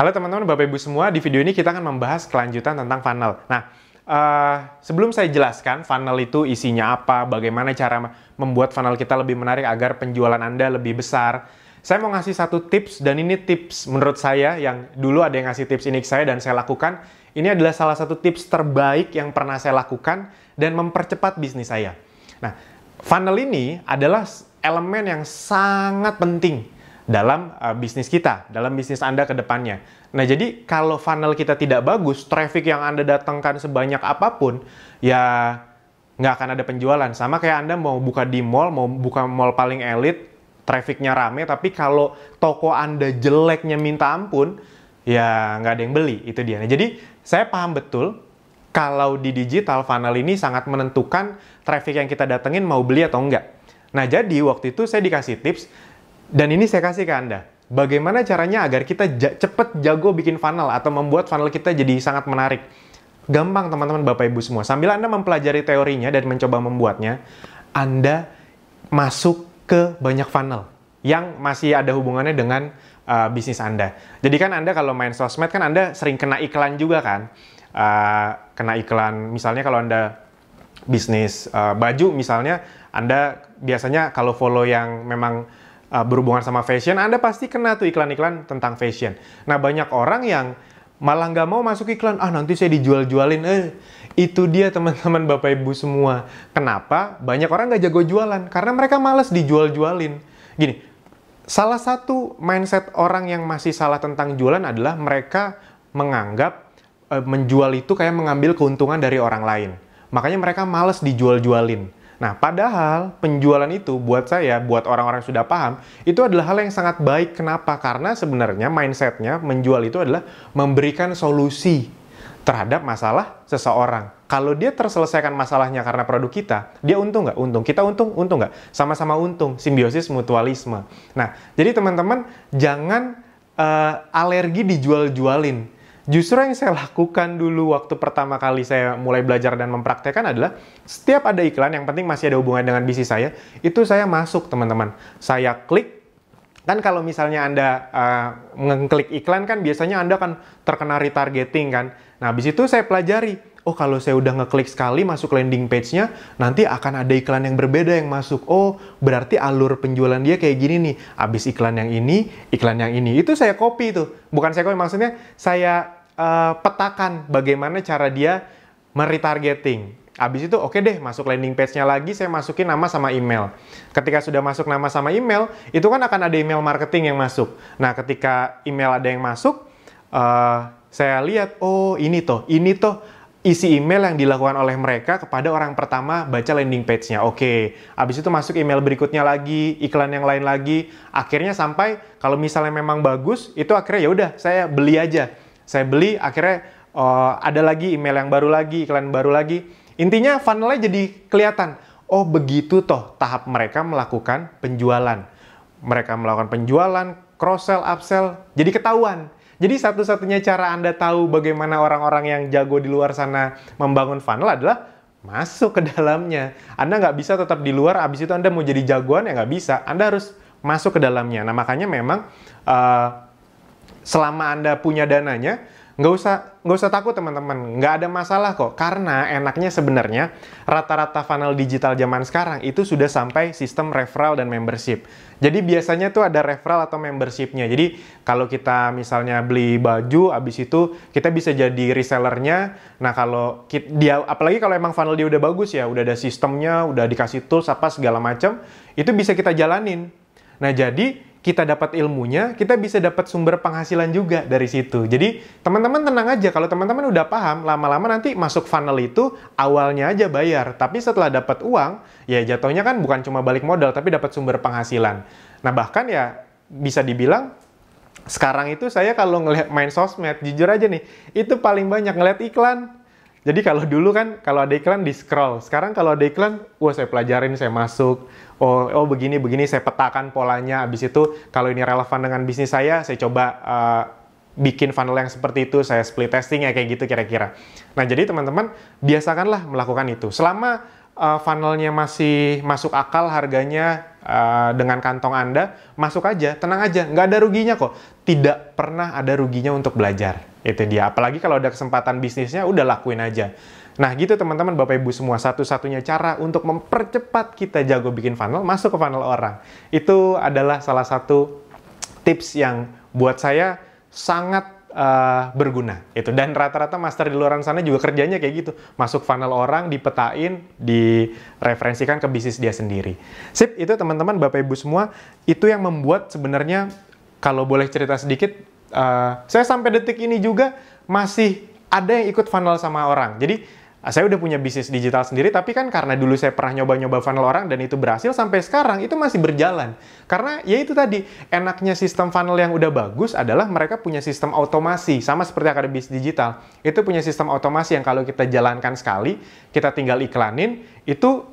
Halo teman-teman, Bapak Ibu semua, di video ini kita akan membahas kelanjutan tentang funnel. Nah, sebelum saya jelaskan funnel itu isinya apa, bagaimana cara membuat funnel kita lebih menarik agar penjualan Anda lebih besar, saya mau ngasih satu tips, dan ini tips menurut saya yang dulu ada yang ngasih tips ini ke saya dan saya lakukan. Ini adalah salah satu tips terbaik yang pernah saya lakukan dan mempercepat bisnis saya. Nah, funnel ini adalah elemen yang sangat penting dalam bisnis kita, dalam bisnis Anda ke depannya. Nah, jadi kalau funnel kita tidak bagus, traffic yang Anda datangkan sebanyak apapun, ya nggak akan ada penjualan. Sama kayak Anda mau buka di mall, mau buka mall paling elit, trafficnya rame, tapi kalau toko Anda jeleknya minta ampun, ya nggak ada yang beli, itu dia. Nah, jadi saya paham betul kalau di digital funnel ini sangat menentukan traffic yang kita datengin mau beli atau enggak. Nah, jadi waktu itu saya dikasih tips, dan ini saya kasih ke Anda. Bagaimana caranya agar kita cepet jago bikin funnel atau membuat funnel kita jadi sangat menarik. Gampang teman-teman Bapak Ibu semua. Sambil Anda mempelajari teorinya dan mencoba membuatnya, Anda masuk ke banyak funnel yang masih ada hubungannya dengan bisnis Anda. Jadi kan Anda kalau main sosmed kan Anda sering kena iklan juga kan. Kena iklan, misalnya kalau Anda bisnis baju misalnya, Anda biasanya kalau follow yang memang berhubungan sama fashion, Anda pasti kena tuh iklan-iklan tentang fashion. Nah, banyak orang yang malah nggak mau masuk iklan, nanti saya dijual-jualin. Itu dia teman-teman Bapak Ibu semua. Kenapa? Banyak orang nggak jago jualan, karena mereka males dijual-jualin. Gini, salah satu mindset orang yang masih salah tentang jualan adalah mereka menganggap menjual itu kayak mengambil keuntungan dari orang lain. Makanya mereka males dijual-jualin. Nah, padahal penjualan itu buat saya, buat orang-orang yang sudah paham, itu adalah hal yang sangat baik. Kenapa? Karena sebenarnya mindsetnya menjual itu adalah memberikan solusi terhadap masalah seseorang. Kalau dia terselesaikan masalahnya karena produk kita, dia untung nggak? Untung. Kita untung? Untung nggak? Sama-sama untung. Simbiosis mutualisme. Nah, jadi teman-teman jangan alergi dijual-jualin. Justru yang saya lakukan dulu waktu pertama kali saya mulai belajar dan mempraktekkan adalah setiap ada iklan, yang penting masih ada hubungan dengan bisnis saya, itu saya masuk teman-teman. Saya klik, kan kalau misalnya Anda ngeklik iklan kan biasanya Anda kan terkena retargeting kan. Nah, habis itu saya pelajari, kalau saya udah ngeklik sekali masuk landing page-nya, nanti akan ada iklan yang berbeda yang masuk. Berarti alur penjualan dia kayak gini nih. Habis iklan yang ini, iklan yang ini. Itu saya copy tuh. Bukan saya copy, maksudnya saya petakan bagaimana cara dia meretargeting. Habis itu oke deh, masuk landing page-nya lagi, saya masukin nama sama email. Ketika sudah masuk nama sama email, itu kan akan ada email marketing yang masuk. Nah, ketika email ada yang masuk, saya lihat, ini toh isi email yang dilakukan oleh mereka kepada orang pertama baca landing page-nya. Oke, habis itu masuk email berikutnya lagi, iklan yang lain lagi. Akhirnya sampai kalau misalnya memang bagus, itu akhirnya ya udah saya beli aja. Saya beli, akhirnya ada lagi email yang baru lagi, iklan baru lagi. Intinya funnel-nya jadi kelihatan. Begitu toh tahap mereka melakukan penjualan. Mereka melakukan penjualan, cross-sell, upsell, jadi ketahuan. Jadi satu-satunya cara Anda tahu bagaimana orang-orang yang jago di luar sana membangun funnel adalah masuk ke dalamnya. Anda nggak bisa tetap di luar, abis itu Anda mau jadi jagoan, ya nggak bisa. Anda harus masuk ke dalamnya. Nah, makanya memang selama Anda punya dananya, nggak usah takut teman-teman. Nggak ada masalah kok. Karena enaknya sebenarnya rata-rata funnel digital zaman sekarang itu sudah sampai sistem referral dan membership. Jadi biasanya tuh ada referral atau membership-nya. Jadi kalau kita misalnya beli baju, abis itu kita bisa jadi resellernya. Nah, kalau dia, apalagi kalau emang funnel dia udah bagus ya, udah ada sistemnya, udah dikasih tools apa segala macam, itu bisa kita jalanin. Nah, jadi kita dapat ilmunya, kita bisa dapat sumber penghasilan juga dari situ. Jadi teman-teman tenang aja, kalau teman-teman udah paham, lama-lama nanti masuk funnel itu awalnya aja bayar, tapi setelah dapat uang, ya jatuhnya kan bukan cuma balik modal, tapi dapat sumber penghasilan. Nah, bahkan ya bisa dibilang sekarang itu saya kalau ngelihat main sosmed, jujur aja nih, itu paling banyak ngelihat iklan. Jadi kalau dulu kan, kalau ada iklan di scroll. Sekarang kalau ada iklan, saya pelajarin, saya masuk. Begini, saya petakan polanya. Habis itu, kalau ini relevan dengan bisnis saya coba bikin funnel yang seperti itu, saya split testing ya, kayak gitu kira-kira. Nah, jadi teman-teman, biasakanlah melakukan itu. Selama funnelnya masih masuk akal harganya dengan kantong Anda, masuk aja, tenang aja, nggak ada ruginya kok. Tidak pernah ada ruginya untuk belajar. Itu dia. Apalagi kalau ada kesempatan bisnisnya, udah lakuin aja. Nah gitu teman-teman, Bapak Ibu semua, satu-satunya cara untuk mempercepat kita jago bikin funnel, masuk ke funnel orang. Itu adalah salah satu tips yang buat saya sangat berguna itu, dan rata-rata master di luar sana juga kerjanya kayak gitu, masuk funnel orang, dipetain, direferensikan ke bisnis dia sendiri. Sip, itu teman-teman, Bapak Ibu semua, itu yang membuat sebenarnya, kalau boleh cerita sedikit, saya sampai detik ini juga masih ada yang ikut funnel sama orang. Jadi saya udah punya bisnis digital sendiri, tapi kan karena dulu saya pernah nyoba-nyoba funnel orang dan itu berhasil, sampai sekarang itu masih berjalan. Karena ya itu tadi, enaknya sistem funnel yang udah bagus adalah mereka punya sistem otomasi, sama seperti yang ada bisnis digital. Itu punya sistem otomasi yang kalau kita jalankan sekali, kita tinggal iklanin, itu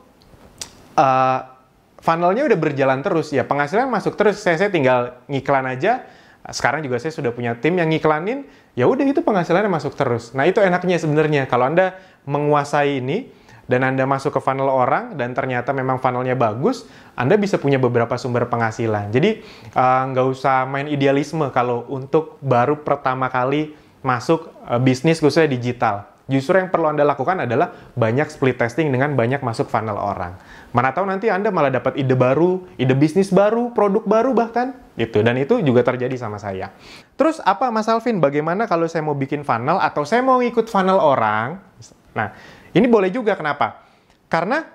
funnelnya udah berjalan terus, ya penghasilan masuk terus, saya tinggal ngiklan aja. Sekarang juga saya sudah punya tim yang ngiklanin, ya udah itu penghasilannya masuk terus. Nah itu enaknya sebenarnya, kalau Anda menguasai ini, dan Anda masuk ke funnel orang, dan ternyata memang funnelnya bagus, Anda bisa punya beberapa sumber penghasilan. Jadi nggak usah main idealisme kalau untuk baru pertama kali masuk bisnis khususnya digital. Justru yang perlu Anda lakukan adalah banyak split testing dengan banyak masuk funnel orang. Mana tahu nanti Anda malah dapat ide baru, ide bisnis baru, produk baru bahkan. Gitu. Dan itu juga terjadi sama saya. Terus apa Mas Alvin, bagaimana kalau saya mau bikin funnel atau saya mau ikut funnel orang? Nah, ini boleh juga, kenapa? Karena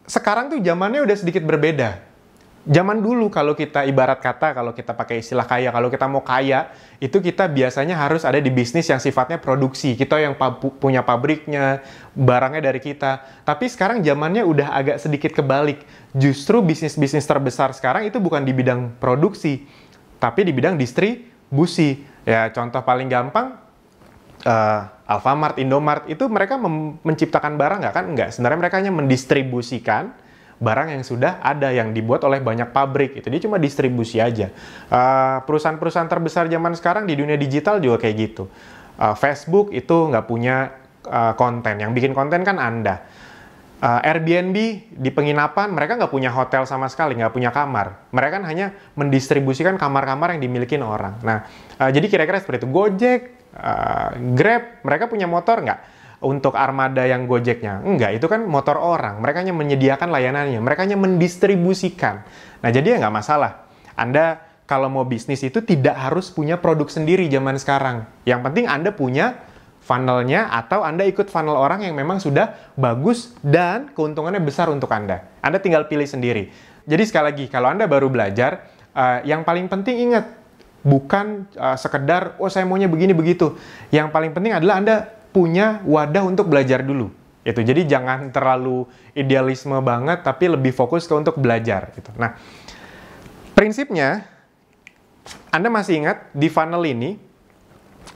sekarang tuh zamannya udah sedikit berbeda. Zaman dulu kalau kita ibarat kata, kalau kita pakai istilah kaya, kalau kita mau kaya, itu kita biasanya harus ada di bisnis yang sifatnya produksi. Kita yang punya pabriknya, barangnya dari kita. Tapi sekarang zamannya udah agak sedikit kebalik. Justru bisnis-bisnis terbesar sekarang itu bukan di bidang produksi, tapi di bidang distribusi. Ya, contoh paling gampang, Alfamart, Indomart, itu mereka menciptakan barang nggak kan? Nggak. Sebenarnya mereka hanya mendistribusikan barang yang sudah ada, yang dibuat oleh banyak pabrik. Itu dia cuma distribusi aja. Perusahaan-perusahaan terbesar zaman sekarang di dunia digital juga kayak gitu. Facebook itu nggak punya konten. Yang bikin konten kan Anda. Airbnb di penginapan, mereka nggak punya hotel sama sekali, nggak punya kamar. Mereka kan hanya mendistribusikan kamar-kamar yang dimiliki orang. Nah, jadi kira-kira seperti itu. Gojek, Grab, mereka punya motor nggak? Untuk armada yang Gojeknya? Enggak, itu kan motor orang. Mereka hanya menyediakan layanannya. Mereka hanya mendistribusikan. Nah, jadi ya nggak masalah. Anda kalau mau bisnis itu tidak harus punya produk sendiri zaman sekarang. Yang penting Anda punya funnelnya, atau Anda ikut funnel orang yang memang sudah bagus dan keuntungannya besar untuk Anda. Anda tinggal pilih sendiri. Jadi sekali lagi, kalau Anda baru belajar, yang paling penting ingat, bukan sekedar, oh saya maunya begini begitu. Yang paling penting adalah Anda punya wadah untuk belajar dulu. Itu. Jadi jangan terlalu idealisme banget, tapi lebih fokus ke untuk belajar. Gitu. Nah, prinsipnya, Anda masih ingat di funnel ini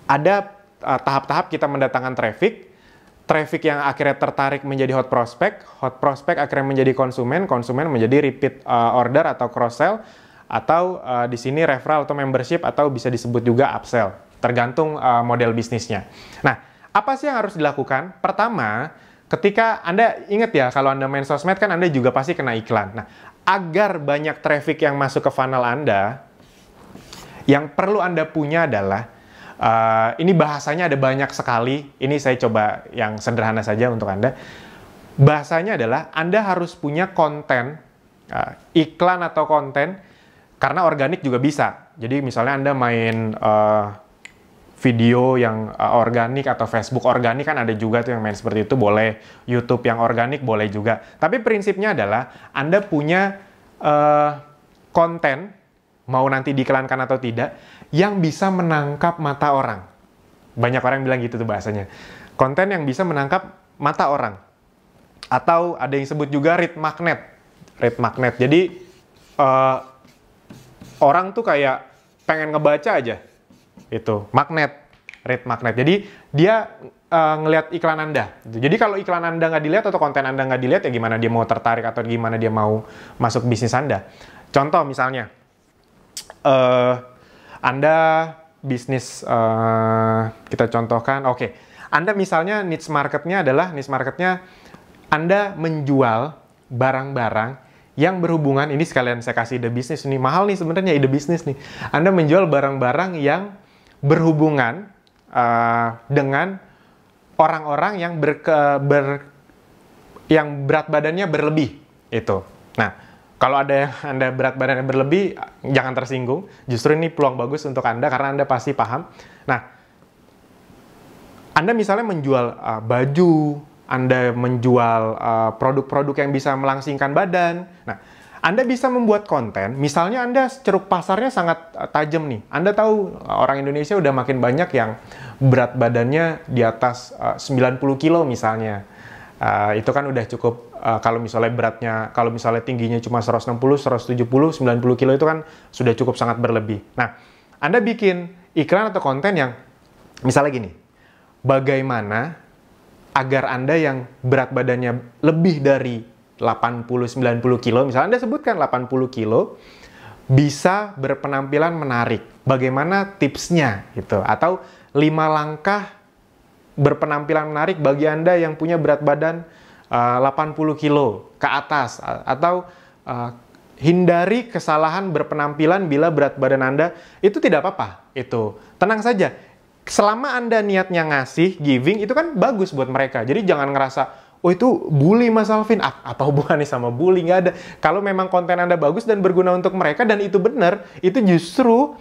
ada tahap-tahap kita mendatangkan traffic yang akhirnya tertarik menjadi hot prospect akhirnya menjadi konsumen menjadi repeat order atau cross sell, atau di sini referral atau membership, atau bisa disebut juga upsell, tergantung model bisnisnya. Nah, apa sih yang harus dilakukan? Pertama, ketika Anda ingat ya, kalau Anda main sosmed kan Anda juga pasti kena iklan. Nah, agar banyak traffic yang masuk ke funnel Anda, yang perlu Anda punya adalah, ini bahasanya ada banyak sekali, ini saya coba yang sederhana saja untuk Anda. Bahasanya adalah Anda harus punya konten, iklan atau konten, karena organik juga bisa. Jadi misalnya Anda main video yang organik atau Facebook organik, kan ada juga tuh yang main seperti itu, boleh. YouTube yang organik boleh juga. Tapi prinsipnya adalah Anda punya konten, mau nanti diiklankan atau tidak, yang bisa menangkap mata orang. Banyak orang yang bilang gitu tuh bahasanya. Konten yang bisa menangkap mata orang. Atau ada yang sebut juga read magnet. Read magnet. Jadi orang tuh kayak pengen ngebaca aja. Itu magnet, read magnet. Jadi dia ngelihat iklan Anda. Jadi kalau iklan Anda nggak dilihat atau konten Anda nggak dilihat, ya gimana dia mau tertarik atau gimana dia mau masuk bisnis Anda. Contoh misalnya, Anda bisnis, kita contohkan, oke, Anda misalnya niche marketnya Anda menjual barang-barang yang berhubungan, ini sekalian saya kasih ide bisnis nih, mahal nih sebenarnya ide bisnis nih. Anda menjual barang-barang yang berhubungan dengan orang-orang yang berat badannya berlebih itu. Nah, kalau ada Anda berat badannya berlebih, jangan tersinggung. Justru ini peluang bagus untuk Anda karena Anda pasti paham. Nah, Anda misalnya menjual baju, Anda menjual produk-produk yang bisa melangsingkan badan. Nah, Anda bisa membuat konten, misalnya Anda ceruk pasarnya sangat tajam nih. Anda tahu orang Indonesia udah makin banyak yang berat badannya di atas 90 kilo misalnya. Itu kan udah cukup, kalau misalnya tingginya cuma 160, 170, 90 kilo itu kan sudah cukup sangat berlebih. Nah, Anda bikin iklan atau konten yang misalnya gini, bagaimana agar Anda yang berat badannya lebih dari 80-90 kilo, misalnya Anda sebutkan 80 kilo, bisa berpenampilan menarik. Bagaimana tipsnya gitu? Atau 5 langkah berpenampilan menarik bagi Anda yang punya berat badan 80 kilo ke atas, atau hindari kesalahan berpenampilan bila berat badan Anda itu tidak apa-apa. Itu tenang saja. Selama Anda niatnya ngasih, giving, itu kan bagus buat mereka. Jadi jangan ngerasa, oh itu bully Mas Alvin. Apa hubungannya sama bully? Nggak ada. Kalau memang konten Anda bagus dan berguna untuk mereka dan itu benar, itu justru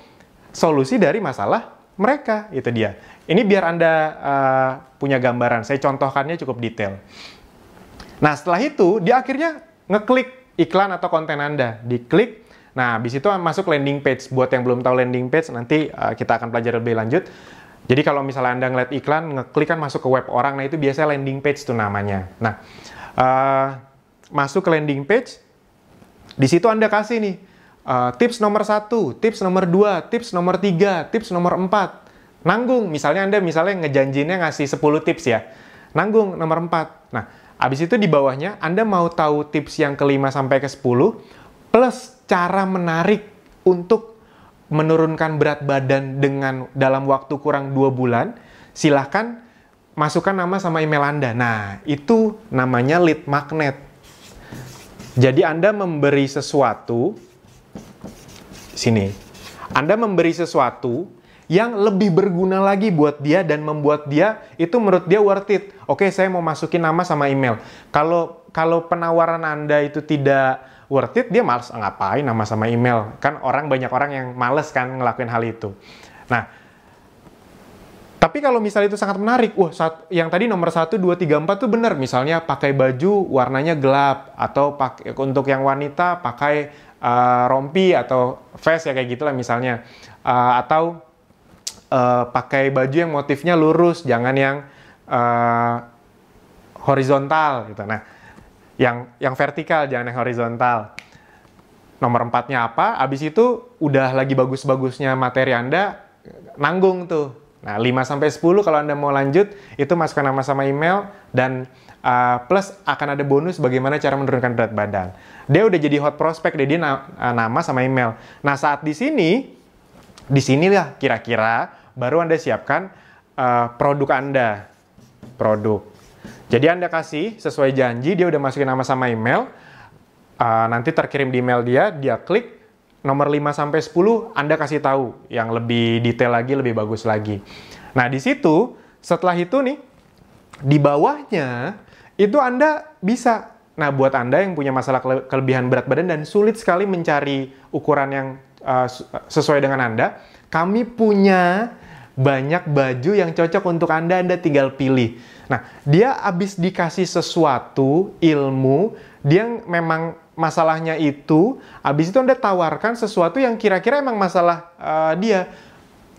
solusi dari masalah mereka. Itu dia. Ini biar Anda punya gambaran. Saya contohkannya cukup detail. Nah, setelah itu, dia akhirnya ngeklik iklan atau konten Anda. Diklik. Nah, habis itu masuk landing page. Buat yang belum tahu landing page, nanti kita akan pelajari lebih lanjut. Jadi kalau misalnya Anda ngeliat iklan, ngeklik kan masuk ke web orang, nah itu biasanya landing page tuh namanya. Nah, masuk ke landing page, di situ Anda kasih nih, tips nomor 1, tips nomor 2, tips nomor 3, tips nomor 4. Nanggung, misalnya Anda ngejanjinya ngasih 10 tips ya. Nanggung nomor 4. Nah, habis itu di bawahnya Anda mau tahu tips yang ke-5 sampai ke-10 plus cara menarik untuk menurunkan berat badan dalam waktu kurang 2 bulan, silahkan masukkan nama sama email Anda. Nah, itu namanya lead magnet. Jadi Anda memberi sesuatu, sini, Anda memberi sesuatu yang lebih berguna lagi buat dia dan membuat dia, itu menurut dia worth it. Oke, saya mau masukin nama sama email. Kalau penawaran Anda itu tidak worth it, dia males ngapain nama sama email. Kan banyak orang yang males kan ngelakuin hal itu. Nah, tapi kalau misalnya itu sangat menarik, yang tadi nomor 1, 2, 3, 4 tuh benar. Misalnya pakai baju warnanya gelap, atau untuk yang wanita pakai rompi atau vest ya kayak gitulah misalnya. Atau pakai baju yang motifnya lurus, jangan yang horizontal gitu. Nah, yang vertikal, jangan yang horizontal. Nomor 4-nya apa? Abis itu udah lagi bagus-bagusnya materi Anda, nanggung tuh. Nah, 5-10 kalau Anda mau lanjut, itu masukkan nama sama email, dan plus akan ada bonus bagaimana cara menurunkan berat badan. Dia udah jadi hot prospect, dia nama sama email. Nah, saat di sinilah kira-kira baru Anda siapkan produk Anda. Jadi Anda kasih sesuai janji, dia udah masukin nama sama email, nanti terkirim di email dia klik, nomor 5-10 Anda kasih tahu yang lebih detail lagi, lebih bagus lagi. Nah, di situ, setelah itu nih, di bawahnya, itu Anda bisa. Nah, buat Anda yang punya masalah kelebihan berat badan dan sulit sekali mencari ukuran yang sesuai dengan Anda, kami punya banyak baju yang cocok untuk Anda tinggal pilih. Nah, dia habis dikasih sesuatu, ilmu, dia memang masalahnya itu, habis itu Anda tawarkan sesuatu yang kira-kira emang masalah dia.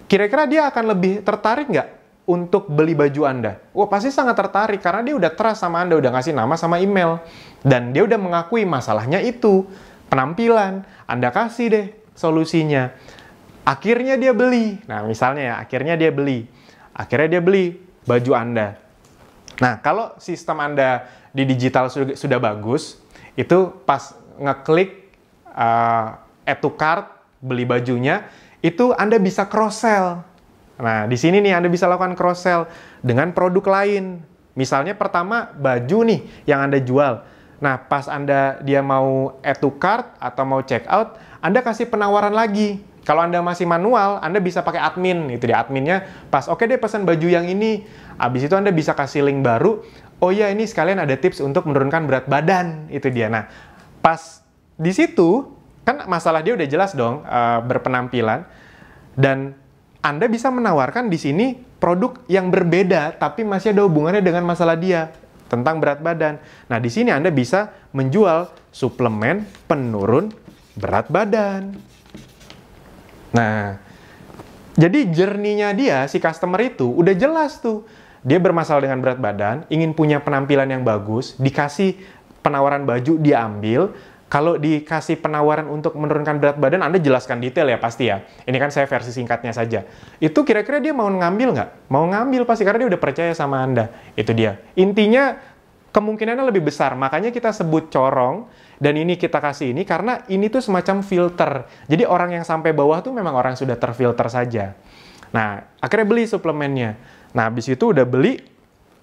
Kira-kira dia akan lebih tertarik nggak untuk beli baju Anda? Wah, pasti sangat tertarik, karena dia udah trust sama Anda, udah ngasih nama sama email. Dan dia udah mengakui masalahnya itu, penampilan. Anda kasih deh solusinya. Akhirnya dia beli. Nah, misalnya ya, akhirnya dia beli baju Anda. Nah, kalau sistem Anda di digital sudah bagus, itu pas ngeklik add to cart, beli bajunya, itu Anda bisa cross-sell. Nah, di sini nih Anda bisa lakukan cross-sell dengan produk lain. Misalnya pertama baju nih yang Anda jual. Nah, pas dia mau add to cart atau mau check out, Anda kasih penawaran lagi. Kalau Anda masih manual, Anda bisa pakai admin. Itu dia adminnya pas, oke deh pesan baju yang ini. Habis itu Anda bisa kasih link baru. Oh ya, ini sekalian ada tips untuk menurunkan berat badan. Itu dia. Nah, pas di situ, kan masalah dia udah jelas dong, berpenampilan. Dan Anda bisa menawarkan di sini produk yang berbeda, tapi masih ada hubungannya dengan masalah dia tentang berat badan. Nah, di sini Anda bisa menjual suplemen penurun berat badan. Nah, jadi journey-nya dia, si customer itu, udah jelas tuh. Dia bermasalah dengan berat badan, ingin punya penampilan yang bagus, dikasih penawaran baju, dia ambil. Kalau dikasih penawaran untuk menurunkan berat badan, Anda jelaskan detail ya pasti ya. Ini kan saya versi singkatnya saja. Itu kira-kira dia mau ngambil nggak? Mau ngambil pasti, karena dia udah percaya sama Anda. Itu dia. Intinya, kemungkinannya lebih besar. Makanya kita sebut corong, dan ini kita kasih ini, karena ini tuh semacam filter. Jadi orang yang sampai bawah tuh memang orang yang sudah terfilter saja. Nah, akhirnya beli suplemennya. Nah, habis itu udah beli,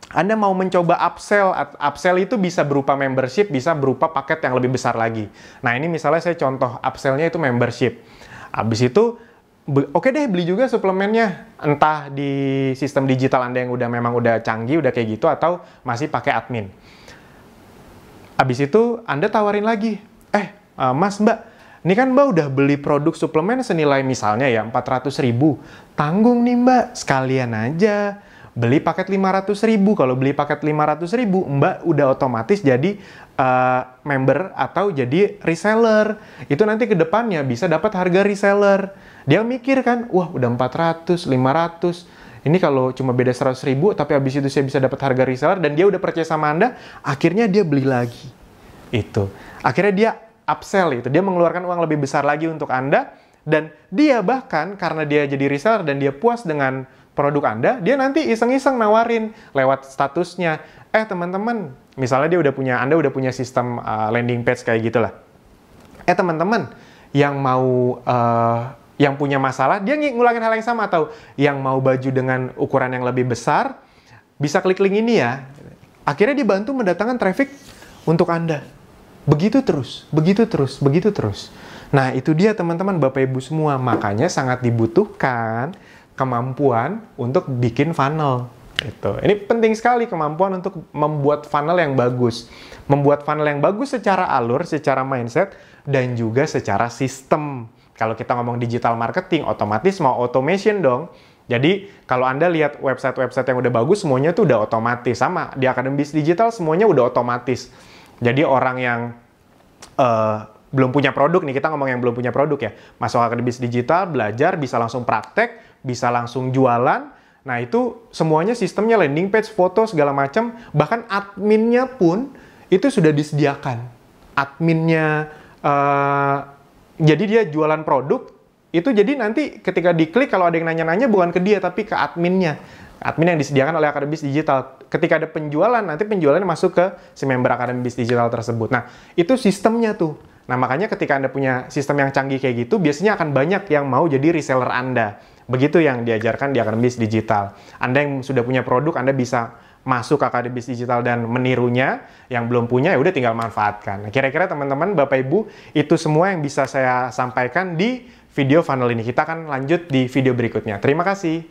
Anda mau mencoba upsell. Upsell itu bisa berupa membership, bisa berupa paket yang lebih besar lagi. Nah, ini misalnya saya contoh upsell-nya itu membership. Habis itu, oke deh beli juga suplemennya. Entah di sistem digital Anda yang memang udah canggih, udah kayak gitu, atau masih pakai admin. Habis itu, Anda tawarin lagi. Mas, Mbak, ini kan Mbak udah beli produk suplemen senilai misalnya ya 400.000. Tanggung nih Mbak, sekalian aja. Beli paket 500.000. Kalau beli paket 500.000, Mbak udah otomatis jadi member atau jadi reseller. Itu nanti ke depannya bisa dapat harga reseller. Dia mikir kan, wah udah 400, 500. Ini kalau cuma beda 100.000, tapi habis itu saya bisa dapat harga reseller, dan dia udah percaya sama Anda, akhirnya dia beli lagi. Itu. Akhirnya dia upsell itu. Dia mengeluarkan uang lebih besar lagi untuk Anda, dan dia bahkan karena dia jadi reseller dan dia puas dengan produk Anda, dia nanti iseng-iseng nawarin lewat statusnya. Teman-teman, misalnya Anda udah punya sistem landing page kayak gitulah. Teman-teman, yang mau yang punya masalah, dia ngulangin hal yang sama, atau yang mau baju dengan ukuran yang lebih besar, bisa klik link ini ya. Akhirnya dibantu mendatangkan traffic untuk Anda. Begitu terus, begitu terus, begitu terus. Nah, itu dia teman-teman, Bapak Ibu semua. Makanya sangat dibutuhkan kemampuan untuk bikin funnel. Ini penting sekali, kemampuan untuk membuat funnel yang bagus. Membuat funnel yang bagus secara alur, secara mindset, dan juga secara sistem. Kalau kita ngomong digital marketing, otomatis mau automation dong. Jadi, kalau Anda lihat website-website yang udah bagus, semuanya tuh udah otomatis. Sama, di Akademi Bisnis Digital semuanya udah otomatis. Jadi, orang yang belum punya produk nih, kita ngomong yang belum punya produk ya, masuk Akademi Bisnis Digital, belajar, bisa langsung praktek, bisa langsung jualan. Nah, itu semuanya sistemnya landing page, foto, segala macam. Bahkan adminnya pun itu sudah disediakan. Adminnya, jadi dia jualan produk, itu jadi nanti ketika diklik, kalau ada yang nanya-nanya bukan ke dia, tapi ke adminnya. Admin yang disediakan oleh Akademi Bisnis Digital. Ketika ada penjualan, nanti penjualannya masuk ke si member Akademi Bisnis Digital tersebut. Nah, itu sistemnya tuh. Nah, makanya ketika Anda punya sistem yang canggih kayak gitu, biasanya akan banyak yang mau jadi reseller Anda. Begitu yang diajarkan di Akademi Bisnis Digital. Anda yang sudah punya produk, Anda bisa masuk ke Akademi Bisnis Digital dan menirunya. Yang belum punya, ya udah tinggal manfaatkan. Nah, kira-kira teman-teman, Bapak Ibu, itu semua yang bisa saya sampaikan di video funnel ini. Kita akan lanjut di video berikutnya. Terima kasih.